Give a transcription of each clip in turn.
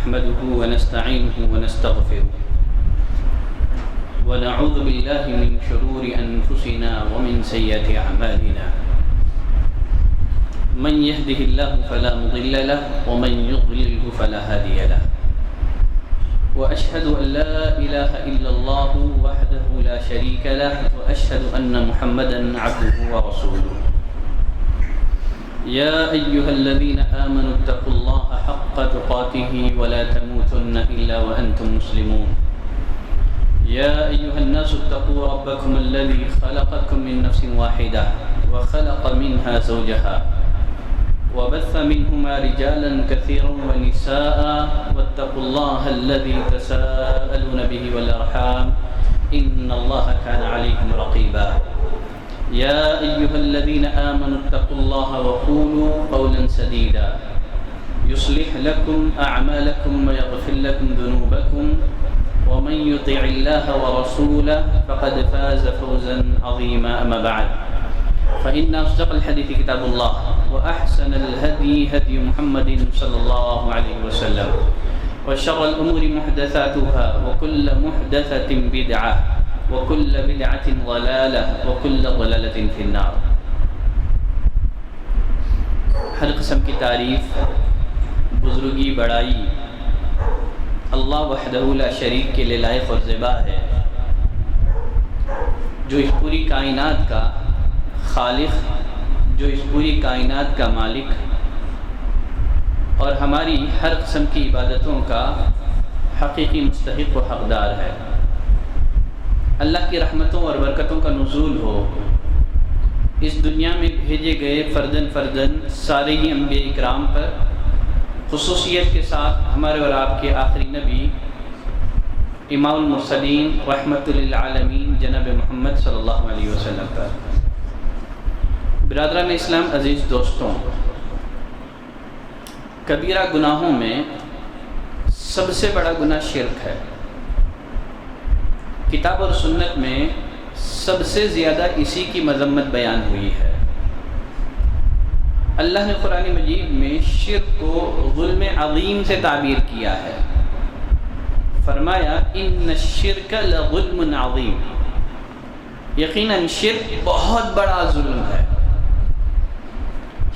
نحمده ونستعينه ونستغفره ونعوذ بالله من شرور أنفسنا ومن سيئات أعمالنا من يهده الله فلا مضل له ومن يضلله فلا هادي له وأشهد أن لا إله إلا الله وحده لا شريك له وأشهد أن محمدا عبده ورسوله يا أيها الذين آمنوا اتقوا الله حق تقاته ولا تموتن إلا وأنتم مسلمون يا أيها الناس اتقوا ربكم الذي خلقكم من نفس واحدة وخلق منها زوجها وبث منهما رجالا كثيرا ونساء واتقوا الله الذي تساءلون به والأرحام إن الله كان عليكم رقيبا يا أيها الذين آمنوا اتقوا الله وقولوا قولا سديدا يصلح لكم أعمالكم ويغفر لكم ذنوبكم ومن يطع الله ورسوله فقد فاز فوزا عظيما أما بعد فإن أصدق الحديث كتاب الله وأحسن الهدي هدي محمد صلى الله عليه وسلم وشر الأمور محدثاتها وكل محدثة بدعة وكل بدعة ضلالة وكل ضلالة في النار. ہر قسم کی تعریف، بزرگی، بڑائی اللہ وحدہ لا شریک کے لیے لائق اور زیبا ہے، جو اس پوری کائنات کا خالق، جو اس پوری کائنات کا مالک اور ہماری ہر قسم کی عبادتوں کا حقیقی مستحق و حقدار ہے۔ اللہ کی رحمتوں اور برکتوں کا نزول ہو اس دنیا میں بھیجے گئے فردن فردن سارے ہی انبیاء اکرام پر، خصوصیت کے ساتھ ہمارے اور آپ کے آخری نبی امام المرسلین رحمت للعالمین جناب محمد صلی اللہ علیہ وسلم پر۔ برادران اسلام، عزیز دوستوں، کبیرہ گناہوں میں سب سے بڑا گناہ شرک ہے۔ کتاب اور سنت میں سب سے زیادہ اسی کی مذمت بیان ہوئی ہے۔ اللہ نے قرآن مجید میں شرک کو ظلم عظیم سے تعبیر کیا ہے، فرمایا ان الشرک لظلم عظیم، یقیناً شرک بہت بڑا ظلم ہے۔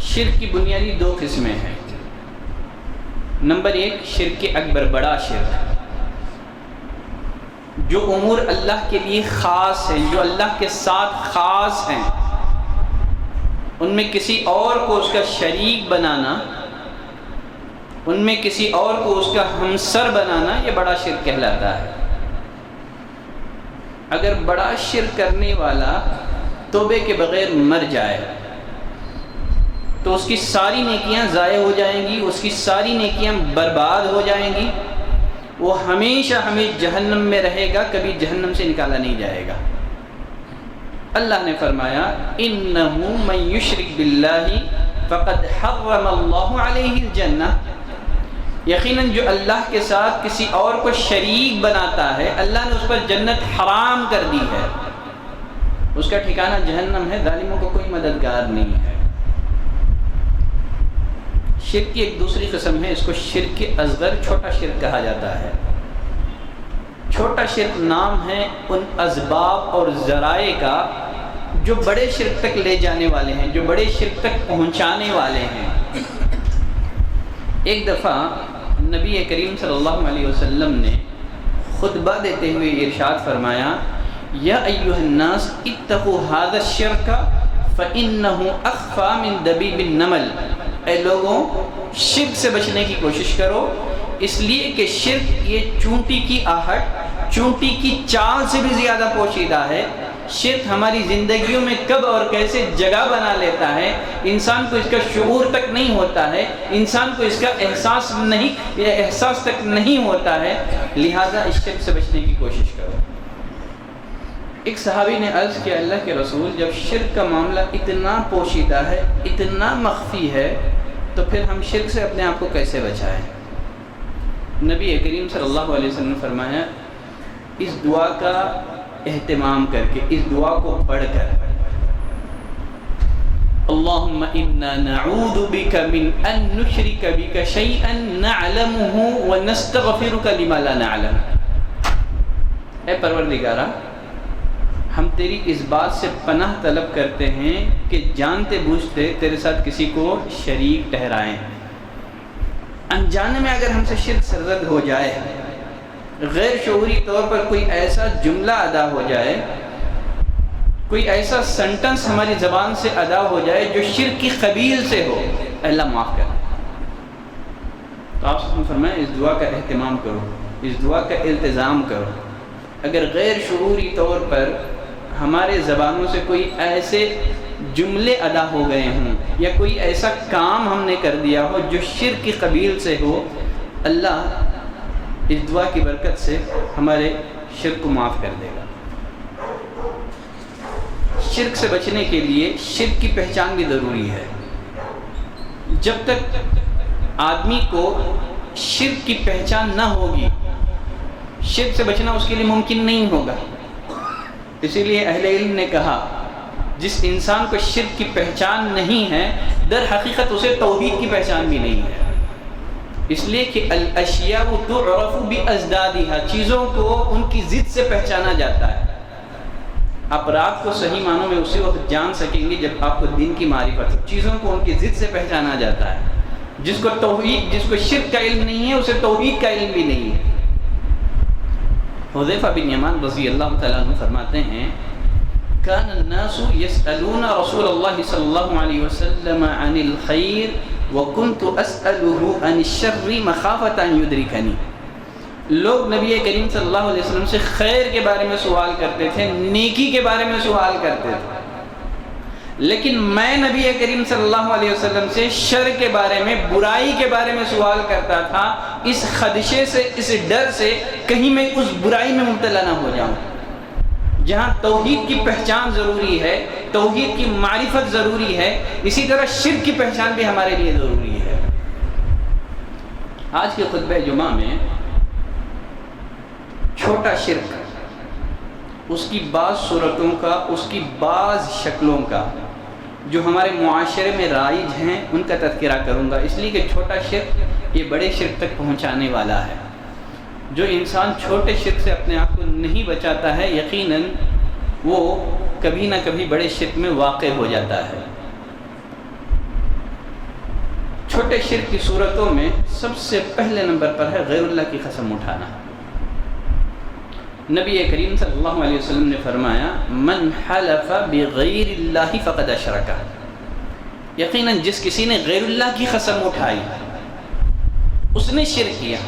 شرک کی بنیادی دو قسمیں ہیں۔ نمبر ایک، شرک اکبر، بڑا شرک، جو امور اللہ کے لیے خاص ہیں، جو اللہ کے ساتھ خاص ہیں، ان میں کسی اور کو اس کا شریک بنانا، ان میں کسی اور کو اس کا ہمسر بنانا، یہ بڑا شرک کہلاتا ہے۔ اگر بڑا شرک کرنے والا توبے کے بغیر مر جائے تو اس کی ساری نیکیاں ضائع ہو جائیں گی، اس کی ساری نیکیاں برباد ہو جائیں گی، وہ ہمیشہ جہنم میں رہے گا، کبھی جہنم سے نکالا نہیں جائے گا۔ اللہ نے فرمایا انہ من یشرک باللہ فقد حرم اللہ علیہ الجنہ، یقیناً جو اللہ کے ساتھ کسی اور کو شریک بناتا ہے، اللہ نے اس پر جنت حرام کر دی ہے، اس کا ٹھکانہ جہنم ہے، ظالموں کو کوئی مددگار نہیں ہے۔ شرک کی ایک دوسری قسم ہے، اس کو شرک اصغر، چھوٹا شرک کہا جاتا ہے۔ چھوٹا شرک نام ہے ان اسباب اور ذرائع کا جو بڑے شرک تک لے جانے والے ہیں، جو بڑے شرک تک پہنچانے والے ہیں۔ ایک دفعہ نبی کریم صلی اللہ علیہ وسلم نے خطبہ دیتے ہوئے ارشاد فرمایا یا ایھا الناس اتقوا ھذا الشرک فإنہ اخفی من دبیب النمل، اے لوگوں شرک سے بچنے کی کوشش کرو، اس لیے کہ شرک یہ چونٹی کی آہٹ، چونٹی کی چال سے بھی زیادہ پوشیدہ ہے۔ شرک ہماری زندگیوں میں کب اور کیسے جگہ بنا لیتا ہے، انسان کو اس کا شعور تک نہیں ہوتا ہے، انسان کو اس کا احساس تک نہیں ہوتا ہے، لہذا اس شرک سے بچنے کی کوشش کرو۔ ایک صحابی نے عرض کیا اللہ کے رسول، جب شرک کا معاملہ اتنا پوشیدہ ہے، اتنا مخفی ہے، تو پھر ہم شرک سے اپنے آپ کو کیسے بچائیں؟ نبی کریم صلی اللہ علیہ وسلم نے فرمایا اس دعا کا اہتمام کر کے، اس دعا کو پڑھ کر اللہم انا نعوذ بک من ان نشرک بک شیئا نعلمہ ونستغفرک لما لا نعلم. اے پروردگارہ، ہم تیری اس بات سے پناہ طلب کرتے ہیں کہ جانتے بوجھتے تیرے ساتھ کسی کو شریک ٹھہرائیں. انجانے میں اگر ہم سے شرک سرزد ہو جائے، غیر شعوری طور پر کوئی ایسا جملہ ادا ہو جائے، کوئی ایسا سنٹنس ہماری زبان سے ادا ہو جائے جو شرک کی قبیل سے ہو، اللہ معاف کر. تو آپ سے فرمائیں اس دعا کا اہتمام کرو، اس دعا کا التزام کرو. اگر غیر شعوری طور پر ہمارے زبانوں سے کوئی ایسے جملے ادا ہو گئے ہوں یا کوئی ایسا کام ہم نے کر دیا ہو جو شرک کی قبیل سے ہو، اللہ اس دعا کی برکت سے ہمارے شرک کو معاف کر دے گا. شرک سے بچنے کے لیے شرک کی پہچان بھی ضروری ہے. جب تک آدمی کو شرک کی پہچان نہ ہوگی، شرک سے بچنا اس کے لیے ممکن نہیں ہوگا. اسی لیے اہل علم نے کہا جس انسان کو شرک کی پہچان نہیں ہے، در حقیقت اسے توحید کی پہچان بھی نہیں ہے. اس لیے کہ الاشیاء تعرف بازدادها، چیزوں کو ان کی ضد سے پہچانا جاتا ہے. آپ رات کو صحیح معنوں میں اسی وقت جان سکیں گے جب آپ کو دن کی معرفت ہو. چیزوں کو ان کی ضد سے پہچانا جاتا ہے. جس کو توحید، جس کو شرک کا علم نہیں ہے، اسے توحید کا علم بھی نہیں ہے. حذیفہ بن یمان رضی اللہ تعالیٰ عنہ فرماتے ہیں کان الناس یسألون رسول اللہ صلی اللہ علیہ وسلم عن الخیر وکنت اسألہ عن الشر مخافۃ ان یدرکنی. لوگ نبی کریم صلی اللہ علیہ وسلم سے خیر کے بارے میں سوال کرتے تھے، نیکی کے بارے میں سوال کرتے تھے، لیکن میں نبی کریم صلی اللہ علیہ وسلم سے شر کے بارے میں، برائی کے بارے میں سوال کرتا تھا، اس خدشے سے، اس ڈر سے کہیں میں اس برائی میں مبتلا نہ ہو جاؤں. جہاں توحید کی پہچان ضروری ہے، توحید کی معرفت ضروری ہے، اسی طرح شرک کی پہچان بھی ہمارے لیے ضروری ہے. آج کے خطبہ جمعہ میں چھوٹا شرک، اس کی بعض صورتوں کا، اس کی بعض شکلوں کا جو ہمارے معاشرے میں رائج ہیں ان کا تذکرہ کروں گا. اس لیے کہ چھوٹا شرک یہ بڑے شرک تک پہنچانے والا ہے. جو انسان چھوٹے شرک سے اپنے آپ کو نہیں بچاتا ہے، یقیناً وہ کبھی نہ کبھی بڑے شرک میں واقع ہو جاتا ہے. چھوٹے شرک کی صورتوں میں سب سے پہلے نمبر پر ہے غیر اللہ کی قسم اٹھانا. نبی کریم صلی اللہ علیہ وسلم نے فرمایا من حلف بغیر اللہ فقد اشرک. یقیناً جس کسی نے غیر اللہ کی قسم اٹھائی اس نے شرک کیا.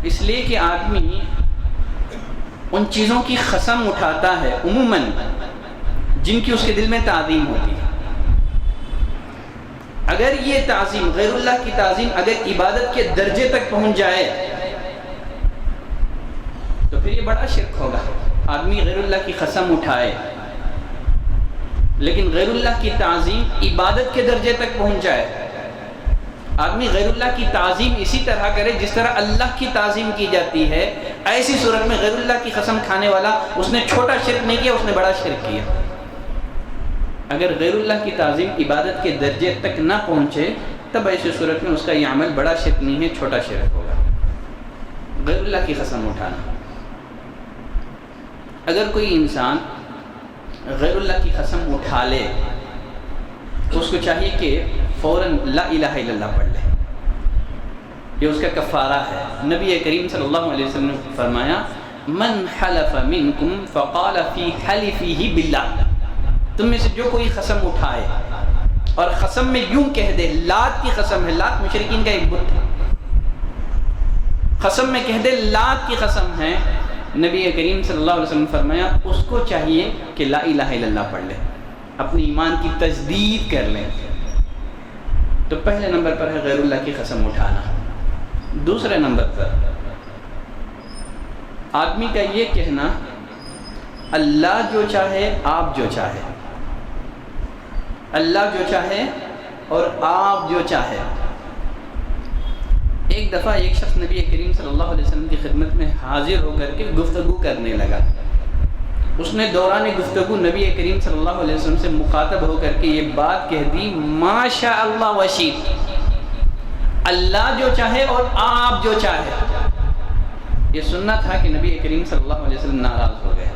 اس لیے کہ آدمی ان چیزوں کی قسم اٹھاتا ہے عموماً جن کی اس کے دل میں تعظیم ہوتی ہے. اگر یہ تعظیم، غیر اللہ کی تعظیم اگر عبادت کے درجے تک پہنچ جائے تو پھر یہ بڑا شرک ہوگا. آدمی غیر اللہ کی قسم اٹھائے لیکن غیر اللہ کی تعظیم عبادت کے درجے تک پہنچ جائے. آدمی غیر اللہ کی تعظیم اسی طرح کرے جس طرح اللہ کی تعظیم کی جاتی ہے، ایسی صورت میں غیر اللہ کی قسم کھانے والا اس نے چھوٹا شرک نہیں کیا، اس نے بڑا شرک کیا. اگر غیر اللہ کی تعظیم عبادت کے درجے تک نہ پہنچے تب ایسی صورت میں اس کا یہ عمل بڑا شرک نہیں ہے، چھوٹا شرک ہوگا. غیر اللہ کی قسم اٹھانا. اگر کوئی انسان غیر اللہ کی قسم اٹھا لے تو اس کو چاہیے کہ فوراً لا الہ الا اللہ پڑھ لے. یہ اس کا کفارہ ہے. نبی کریم صلی اللہ علیہ وسلم نے فرمایا من حلف منکم فقال فی حلفہ باللہ. تم میں سے جو کوئی قسم اٹھائے اور قسم میں یوں کہہ دے، لات کی قسم ہے، لات مشرکین کا ایک بت ہے، قسم میں کہہ دے لات کی قسم ہے، نبی کریم صلی اللہ علیہ وسلم نے فرمایا اس کو چاہیے کہ لا الہ الا اللہ پڑھ لے، اپنی ایمان کی تجدید کر لیں. تو پہلے نمبر پر ہے غیر اللہ کی قسم اٹھانا. دوسرے نمبر پر آدمی کا یہ کہنا اللہ جو چاہے آپ جو چاہے، اللہ جو چاہے اور آپ جو چاہے. ایک دفعہ ایک شخص نبی کریم صلی اللہ علیہ وسلم کی خدمت میں حاضر ہو کر کے گفتگو کرنے لگا. اس نے دوران گفتگو نبی کریم صلی اللہ علیہ وسلم سے مخاطب ہو کر کے یہ بات کہہ دی، ما شاء اللہ وشیت، اللہ جو چاہے اور آپ جو چاہے۔ یہ سننا تھا کہ نبی کریم صلی اللہ علیہ وسلم ناراض ہو گئے۔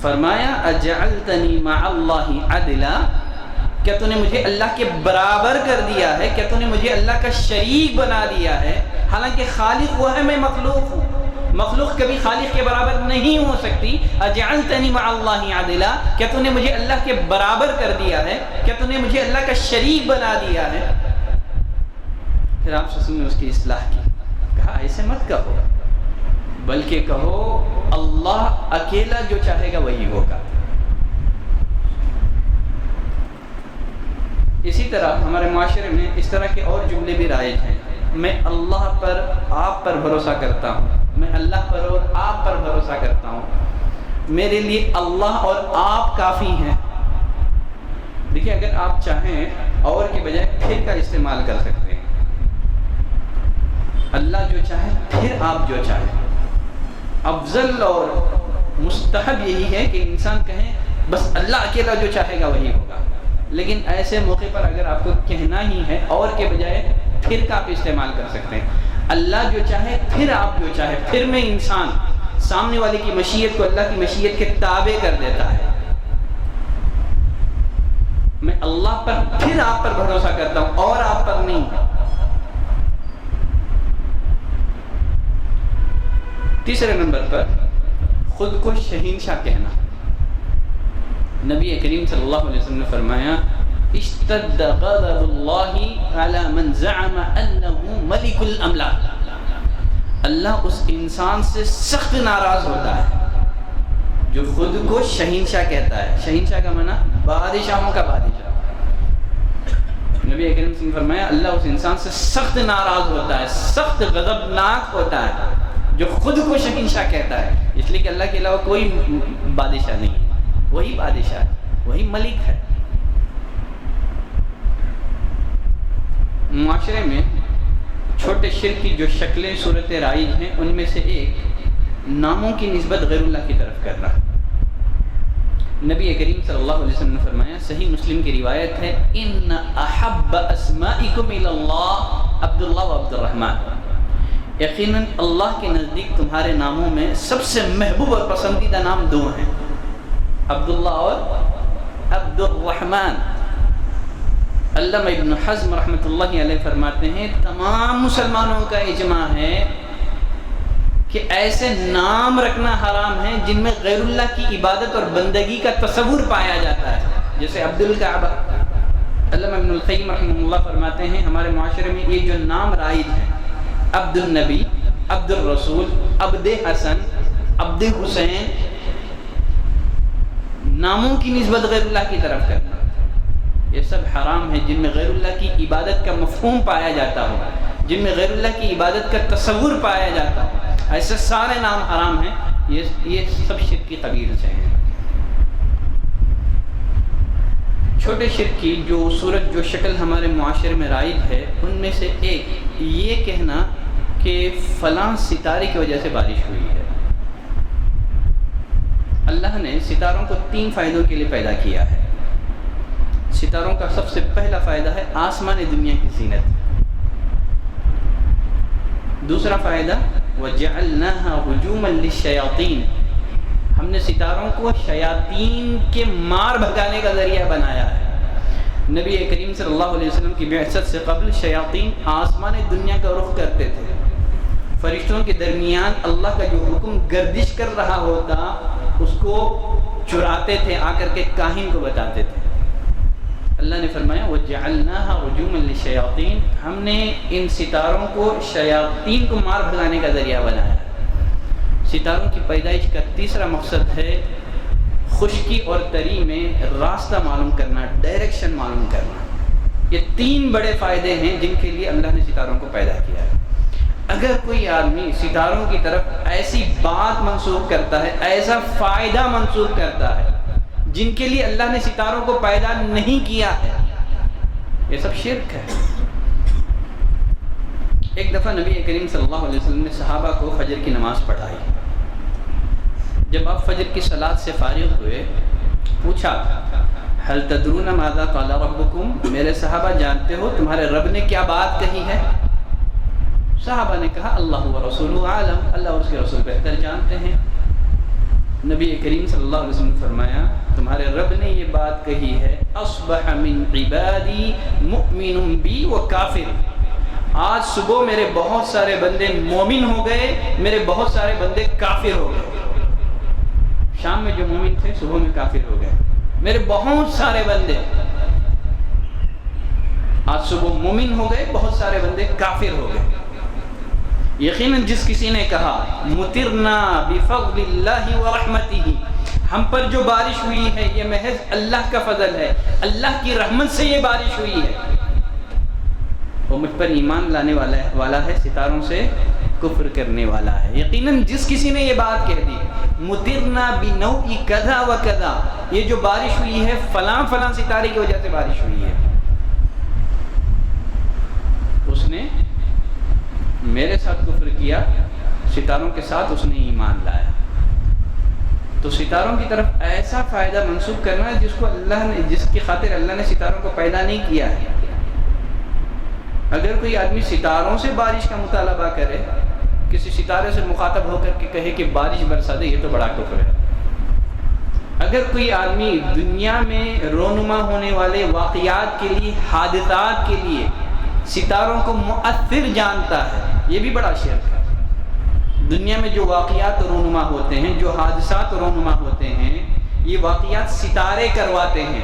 فرمایا اجعلتنی مع اللہ عدلا، کیا تو نے مجھے اللہ کے برابر کر دیا ہے؟ کیا تو نے مجھے اللہ کا شریک بنا دیا ہے؟ حالانکہ خالق وہ ہے، میں مخلوق ہوں، مخلوق کبھی خالق کے برابر نہیں ہو سکتی۔ اجعلتنی مع اللہ عدلا، کیا تو نے مجھے اللہ کے برابر کر دیا ہے؟ کیا تو نے مجھے اللہ کا شریک بنا دیا ہے؟ پھر آپ سے نے اس کی اصلاح کی، کہا ایسے مت کہو، بلکہ کہو اللہ اکیلا جو چاہے گا وہی ہوگا۔ اسی طرح ہمارے معاشرے میں اس طرح کے اور جملے بھی رائج ہیں، میں اللہ پر آپ پر بھروسہ کرتا ہوں، میں اللہ پر اور آپ پر بھروسہ کرتا ہوں، میرے لیے اللہ اور آپ کافی ہیں۔ دیکھیں اگر آپ چاہیں اور کے بجائے پھر کا استعمال کر سکتے ہیں، اللہ جو چاہے پھر آپ جو چاہیں۔ افضل اور مستحب یہی ہے کہ انسان کہیں بس اللہ اکیلا جو چاہے گا وہی ہوگا، لیکن ایسے موقع پر اگر آپ کو کہنا ہی ہے اور کے بجائے پھر کا آپ استعمال کر سکتے ہیں۔ اللہ جو چاہے پھر آپ جو چاہے، پھر میں انسان سامنے والے کی مشیت کو اللہ کی مشیت کے تابع کر دیتا ہے۔ میں اللہ پر پھر آپ پر بھروسہ کرتا ہوں اور آپ پر نہیں۔ تیسرے نمبر پر خود کو شہنشاہ کہنا۔ نبی کریم صلی اللہ علیہ وسلم نے فرمایا اشتد غضب اللہ علی من زعم انه ملک الاملاک، اللہ اس انسان سے سخت ناراض ہوتا ہے جو خود کو شہنشاہ کہتا ہے۔ شہنشاہ کا معنی بادشاہوں کا بادشاہ۔ نبی کریم صلی اللہ علیہ وسلم نے فرمایا اللہ اس انسان سے سخت ناراض ہوتا ہے، سخت غضبناک ہوتا ہے جو خود کو شہنشاہ کہتا ہے، اس لیے کہ اللہ کے علاوہ کوئی بادشاہ نہیں ہے، وہی بادشاہ ہے، وہی ملک ہے۔ معاشرے میں چھوٹے شرک کی جو شکلیں صورتیں رائج ہیں ان میں سے ایک ناموں کی نسبت غیر اللہ کی طرف کرنا۔ نبی کریم صلی اللہ علیہ وسلم نے فرمایا، صحیح مسلم کی روایت ہے، ان احب اسمائکم الی اللہ عبداللہ و عبد الرحمن، یقیناً اللہ کے نزدیک تمہارے ناموں میں سب سے محبوب اور پسندیدہ نام دو ہیں، عبداللہ اور عبد الرحمن۔ علامہ ابن حزم رحمۃ اللہ علیہ فرماتے ہیں تمام مسلمانوں کا اجماع ہے کہ ایسے نام رکھنا حرام ہے جن میں غیر اللہ کی عبادت اور بندگی کا تصور پایا جاتا ہے، جیسے عبد الکعبہ۔ علامہ ابن القیم رحمہ اللہ فرماتے ہیں ہمارے معاشرے میں یہ جو نام رائج ہیں، عبد النبی، عبد الرسول، عبد حسن، عبد حسین، ناموں کی نسبت غیر اللہ کی طرف کرنا، یہ سب حرام ہے جن میں غیر اللہ کی عبادت کا مفہوم پایا جاتا ہو، جن میں غیر اللہ کی عبادت کا تصور پایا جاتا ہو، ایسے سارے نام حرام ہیں، یہ سب شرک کی قبیل سے ہیں۔ چھوٹے شرک کی جو صورت جو شکل ہمارے معاشرے میں رائج ہے ان میں سے ایک یہ کہنا کہ فلاں ستارے کی وجہ سے بارش ہوئی ہے۔ اللہ نے ستاروں کو 3 فائدوں کے لیے پیدا کیا ہے۔ ستاروں کا سب سے پہلا فائدہ ہے آسمان دنیا کی زینت۔ دوسرا فائدہ وَجَعَلْنَاهَا رُجُومًا لِلشَّيَاطِينِ، ہم نے ستاروں کو شیاطین کے مار بھگانے کا ذریعہ بنایا ہے۔ نبی کریم صلی اللہ علیہ وسلم کی بعثت سے قبل شیاطین آسمان دنیا کا رخ کرتے تھے، فرشتوں کے درمیان اللہ کا جو حکم گردش کر رہا ہوتا اس کو چراتے تھے، آ کر کے کاہن کو بتاتے تھے۔ اللہ نے فرمایا وَجَعَلْنَاهَا رُجُومًا لِلشَّيَاطِينِ، ہم نے ان ستاروں کو شیاطین کو مار بھگانے کا ذریعہ بنایا۔ ستاروں کی پیدائش کا تیسرا مقصد ہے خشکی اور تری میں راستہ معلوم کرنا، ڈائریکشن معلوم کرنا۔ یہ 3 بڑے فائدے ہیں جن کے لیے اللہ نے ستاروں کو پیدا کیا ہے۔ اگر کوئی آدمی ستاروں کی طرف ایسی بات منسوخ کرتا ہے، ایسا فائدہ منسوخ کرتا ہے جن کے لیے اللہ نے ستاروں کو پیدا نہیں کیا ہے، یہ سب شرک ہے۔ ایک دفعہ نبی کریم صلی اللہ علیہ وسلم نے صحابہ کو فجر کی نماز پڑھائی۔ جب آپ فجر کی صلاۃ سے فارغ ہوئے پوچھا هل تدرون ماذا قال ربكم، میرے صحابہ جانتے ہو تمہارے رب نے کیا بات کہی ہے؟ صحابہ نے کہا اللہ ورسولہ عالم، اللہ اور اس کے رسول بہتر جانتے ہیں۔ نبی کریم صلی اللہ علیہ وسلم نے فرمایا تمہارے رب نے یہ بات کہی ہے اصبح من عبادی مؤمن بی و کافر، آج صبح میرے بہت سارے بندے مومن ہو گئے، میرے بہت سارے بندے کافر ہو گئے۔ شام میں جو مومن تھے صبح میں کافر ہو گئے، میرے بہت سارے بندے آج صبح مومن ہو گئے، بہت سارے بندے کافر ہو گئے۔ یقیناً جس کسی نے کہا مطرنا بفضل اللہ ورحمتہ، ہم پر جو بارش ہوئی ہے یہ محض اللہ کا فضل ہے، اللہ کی رحمت سے یہ بارش ہوئی ہے، وہ مجھ پر ایمان لانے والا ہے، ستاروں سے کفر کرنے والا ہے۔ یقیناً جس کسی نے یہ بات کہہ دی مطرنا بنوع کذا و کذا، یہ جو بارش ہوئی ہے فلاں فلاں ستارے کی وجہ سے بارش ہوئی ہے، اس نے میرے ساتھ کفر کیا، ستاروں کے ساتھ اس نے ایمان لایا۔ تو ستاروں کی طرف ایسا فائدہ منسوب کرنا جس کو اللہ نے، جس کی خاطر اللہ نے ستاروں کو پیدا نہیں کیا ہے۔ اگر کوئی آدمی ستاروں سے بارش کا مطالبہ کرے، کسی ستارے سے مخاطب ہو کر کے کہے کہ بارش برسا دے، یہ تو بڑا کفر ہے۔ اگر کوئی آدمی دنیا میں رونما ہونے والے واقعات کے لیے، حادثات کے لیے ستاروں کو مؤثر جانتا ہے، یہ بھی بڑا شرک ہے۔ دنیا میں جو واقعات رونما ہوتے ہیں، جو حادثات رونما ہوتے ہیں، یہ واقعات ستارے کرواتے ہیں،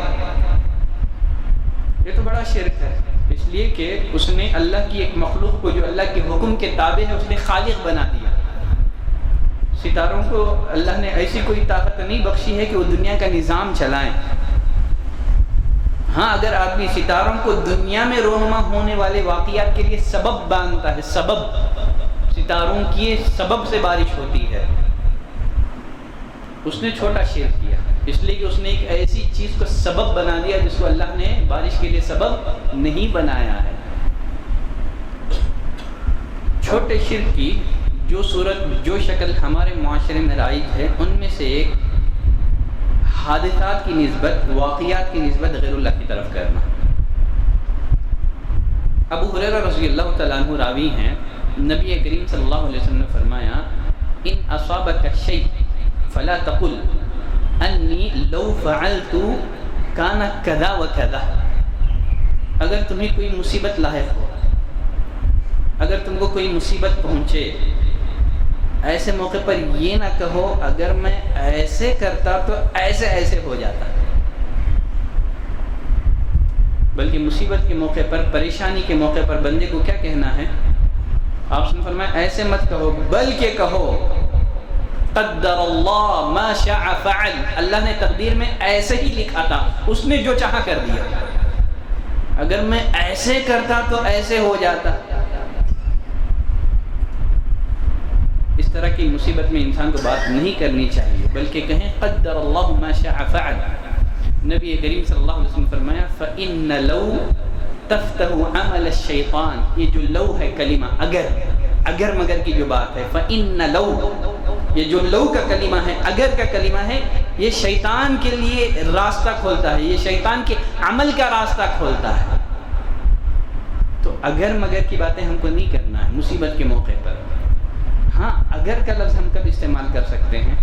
یہ تو بڑا شرک ہے۔ اس لیے کہ اس نے اللہ کی ایک مخلوق کو جو اللہ کے حکم کے تابع ہے اس نے خالق بنا دیا۔ ستاروں کو اللہ نے ایسی کوئی طاقت نہیں بخشی ہے کہ وہ دنیا کا نظام چلائیں۔ ہاں اگر آدمی ستاروں کو دنیا میں رونما ہونے والے واقعات کے لیے سبب باندھتا ہے، سبب، ستاروں کی سبب سے بارش ہوتی ہے، اس نے چھوٹا شرک کیا، اس لیے کہ اس نے ایک ایسی چیز کو سبب بنا دیا جس کو اللہ نے بارش کے لیے سبب نہیں بنایا ہے۔ چھوٹے شرک کی جو صورت، جو شکل ہمارے معاشرے میں رائج ہے، ان میں سے ایک حادثات کی نسبت، واقعات کی نسبت غیر اللہ کی طرف کرنا۔ ابو ہریرہ رضی اللہ تعالیٰ عنہ راوی ہیں، نبی کریم صلی اللہ علیہ وسلم نے فرمایا ان اصابک شیء فلا تقل انی لو فعلت کان کذا و کذا، اگر تمہیں کوئی مصیبت لاحق ہو، اگر تم کو کوئی مصیبت پہنچے، ایسے موقع پر یہ نہ کہو اگر میں ایسے کرتا تو ایسے ایسے ہو جاتا، بلکہ مصیبت کے موقع پر، پریشانی کے موقع پر بندے کو کیا کہنا ہے؟ آپ نے فرمایا ایسے مت کہو، بلکہ کہو قدر اللہ ما شاء فعل، اللہ نے تقدیر میں ایسے ہی لکھا تھا، اس نے جو چاہا کر دیا، اگر میں ایسے کرتا تو ایسے ہو جاتا۔ اس طرح کی مصیبت میں انسان کو بات نہیں کرنی چاہیے، بلکہ کہیں قدر اللہ ما شاء فعل۔ نبی کریم صلی اللہ علیہ وسلم فرمایا فَإِنَّ لَوْ تَفْتَحُ عَمَلَ الشَّيْطَانِ، یہ جو لو ہے کلمہ اگر مگر کی جو بات ہے، فَإِنَّ لَوْ، یہ جو لو کا کلمہ ہے، اگر کا کلمہ ہے، یہ شیطان کے لیے راستہ کھولتا ہے، یہ شیطان کے عمل کا راستہ کھولتا ہے۔ تو اگر مگر کی باتیں ہم کو نہیں کرنا ہے مصیبت کے موقع پر۔ ہاں اگر کا لفظ ہم کب استعمال کر سکتے ہیں؟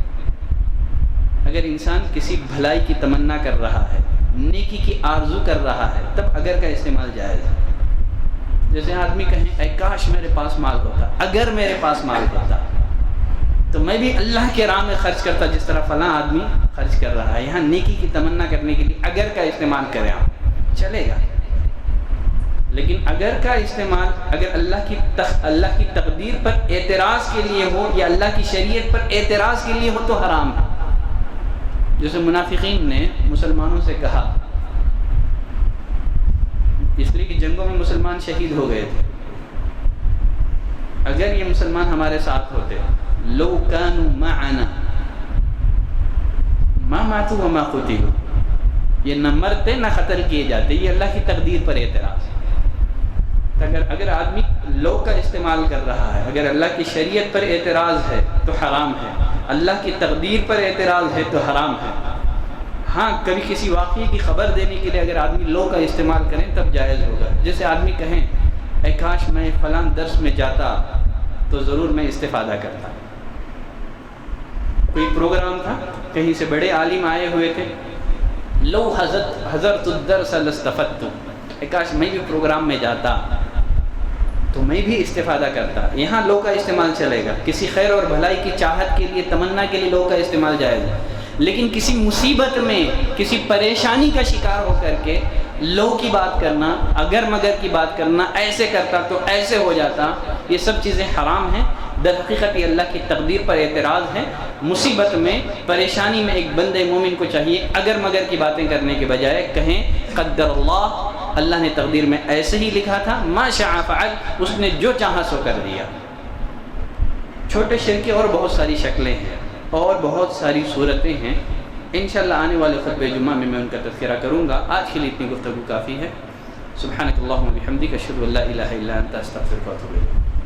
اگر انسان کسی بھلائی کی تمنا کر رہا ہے، نیکی کی آرزو کر رہا ہے، تب اگر کا استعمال جائز ہے۔ جیسے آدمی کہیں اے کاش میرے پاس مال ہوتا، اگر میرے پاس مال ہوتا تو میں بھی اللہ کے راہ میں خرچ کرتا جس طرح فلاں آدمی خرچ کر رہا ہے۔ یہاں نیکی کی تمنا کرنے کے لیے اگر کا استعمال کریں آپ، چلے گا، لیکن اگر کا استعمال اگر اللہ کی تقدیر پر اعتراض کے لیے ہو یا اللہ کی شریعت پر اعتراض کے لیے ہو تو حرام ہے۔ جیسے منافقین نے مسلمانوں سے کہا، اس لیے کہ جنگوں میں مسلمان شہید ہو گئے تھے، اگر یہ مسلمان ہمارے ساتھ ہوتے، لو کانوا معنا ما ماتوا وما قتلوا، یہ نہ مرتے نہ قتل کیے جاتے۔ یہ اللہ کی تقدیر پر اعتراض۔ اگر آدمی لو کا استعمال کر رہا ہے، اگر اللہ کی شریعت پر اعتراض ہے تو حرام ہے۔ اللہ کی تقدیر پر اعتراض ہے تو حرام ہے۔ ہاں کبھی کسی واقعے کی خبر دینے کے لیے اگر آدمی لو کا استعمال کریں تب جائز ہوگا۔ جیسے آدمی کہیں اے کاش میں فلاں درس میں جاتا تو ضرور میں استفادہ کرتا۔ کوئی پروگرام تھا، کہیں سے بڑے عالم آئے ہوئے تھے، لو حضرت الدرس لاستفدت، اے کاش میں بھی پروگرام میں جاتا تو میں بھی استفادہ کرتا۔ یہاں لو کا استعمال چلے گا، کسی خیر اور بھلائی کی چاہت کے لیے، تمنا کے لیے لو کا استعمال جائز ہے۔ لیکن کسی مصیبت میں، کسی پریشانی کا شکار ہو کر کے لو کی بات کرنا، اگر مگر کی بات کرنا، ایسے کرتا تو ایسے ہو جاتا، یہ سب چیزیں حرام ہیں۔ در حقیقت یہ اللہ کی تقدیر پر اعتراض ہے۔ مصیبت میں، پریشانی میں ایک بندے مومن کو چاہیے اگر مگر کی باتیں کرنے کے بجائے کہیں قدر اللہ نے تقدیر میں ایسے ہی لکھا تھا، ما شاء فعل، اس نے جو چاہا سو کر دیا۔ چھوٹے شرک کی اور بہت ساری شکلیں ہیں اور بہت ساری صورتیں ہیں، انشاءاللہ آنے والے خطبہ جمعہ میں ان کا تذکرہ کروں گا۔ آج کے لیے اتنی گفتگو کافی ہے۔ سبحانک اللہم و بحمدک، اشہد ان لا الہ الا انت، استغفرک و اتوب الیک۔